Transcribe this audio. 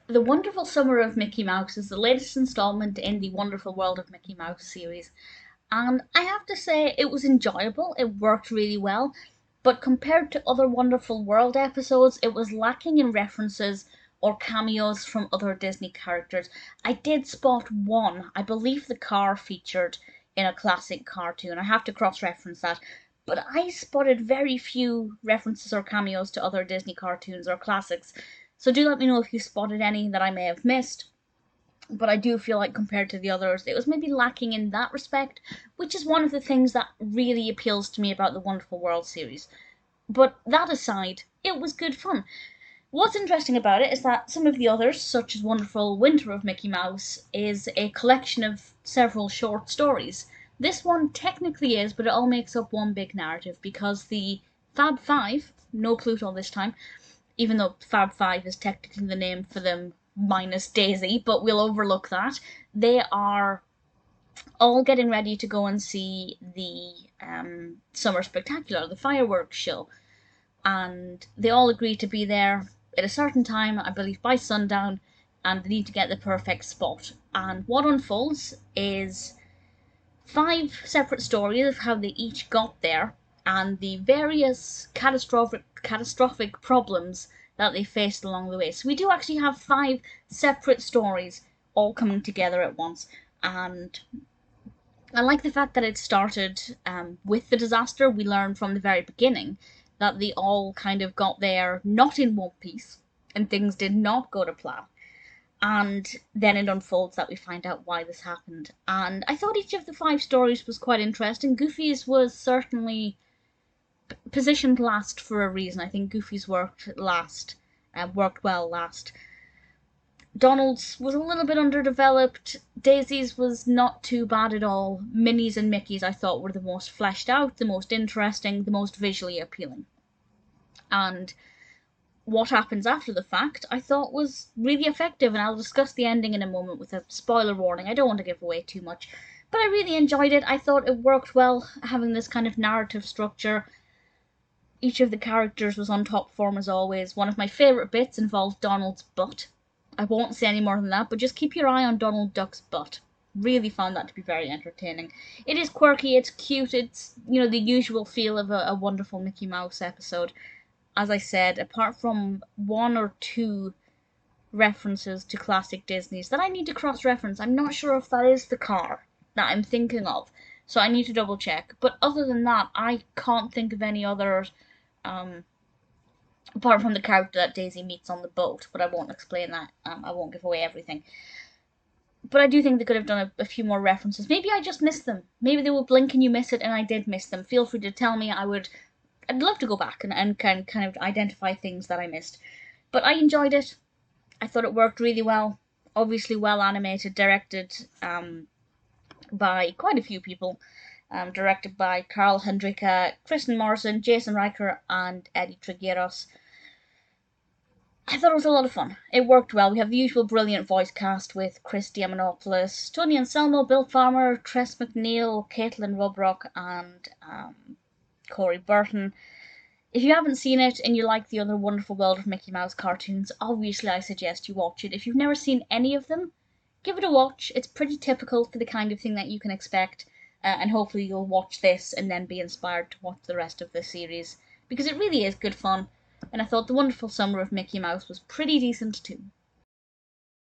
The Wonderful Summer of Mickey Mouse is the latest installment in the Wonderful World of Mickey Mouse series. And I have to say, it was enjoyable, it worked really well, but compared to other Wonderful World episodes, it was lacking in references or cameos from other Disney characters. I did spot one, I believe the car featured in a classic cartoon. I have to cross reference that. But I spotted very few references or cameos to other Disney cartoons or classics. So do let me know if you spotted any that I may have missed. But I do feel like compared to the others, it was maybe lacking in that respect, which is one of the things that really appeals to me about the Wonderful World series. But that aside, it was good fun. What's interesting about it is that some of the others, such as Wonderful Winter of Mickey Mouse, is a collection of several short stories. This one technically is, but it all makes up one big narrative because the Fab Five, no Pluto this time, even though Fab Five is technically the name for them minus Daisy, but we'll overlook that. They are all getting ready to go and see the Summer Spectacular, the fireworks show. And they all agree to be there at a certain time, I believe by sundown, and they need to get the perfect spot. And what unfolds is five separate stories of how they each got there and the various catastrophic problems that they faced along the way. So we do actually have five separate stories all coming together at once, and I like the fact that it started with the disaster. We learned from the very beginning that they all kind of got there not in one piece, and things did not go to plan. And then it unfolds that we find out why this happened. And I thought each of the five stories was quite interesting. Goofy's was certainly positioned last for a reason. I think Goofy's worked well last. Donald's was a little bit underdeveloped. Daisy's was not too bad at all. Minnie's and Mickey's I thought were the most fleshed out, the most interesting, the most visually appealing. And what happens after the fact I thought was really effective, and I'll discuss the ending in a moment with a spoiler warning. I don't want to give away too much. But I really enjoyed it. I thought it worked well, having this kind of narrative structure. Each of the characters was on top form as always. One of my favourite bits involved Donald's butt. I won't say any more than that, but just keep your eye on Donald Duck's butt. Really found that to be very entertaining. It is quirky, it's cute, it's, the usual feel of a wonderful Mickey Mouse episode. As I said, apart from one or two references to classic Disneys that I need to cross-reference, I'm not sure if that is the car that I'm thinking of, so I need to double check. But other than that, I can't think of any others, apart from the character that Daisy meets on the boat, but I won't explain that. I won't give away everything. But I do think they could have done a few more references. Maybe I just missed them. Maybe they will blink and you miss it, and I did miss them. Feel free to tell me. I'd love to go back and kind of identify things that I missed. But I enjoyed it. I thought it worked really well. Obviously well animated, directed by quite a few people. Directed by Karl Hadrika, Kristen Morrison, Jason Reicher, and Eddie Trigueros. I thought it was a lot of fun. It worked well. We have the usual brilliant voice cast with Chris Diamantopoulos, Tony Anselmo, Bill Farmer, Tress, McNeille, Kaitlyn, Robrock, and Corey Burton. If you haven't seen it and you like the other Wonderful World of Mickey Mouse cartoons, obviously I suggest you watch it. If you've never seen any of them, give it a watch. It's pretty typical for the kind of thing that you can expect, and hopefully you'll watch this and then be inspired to watch the rest of the series, because it really is good fun, and I thought The Wonderful Summer of Mickey Mouse was pretty decent too.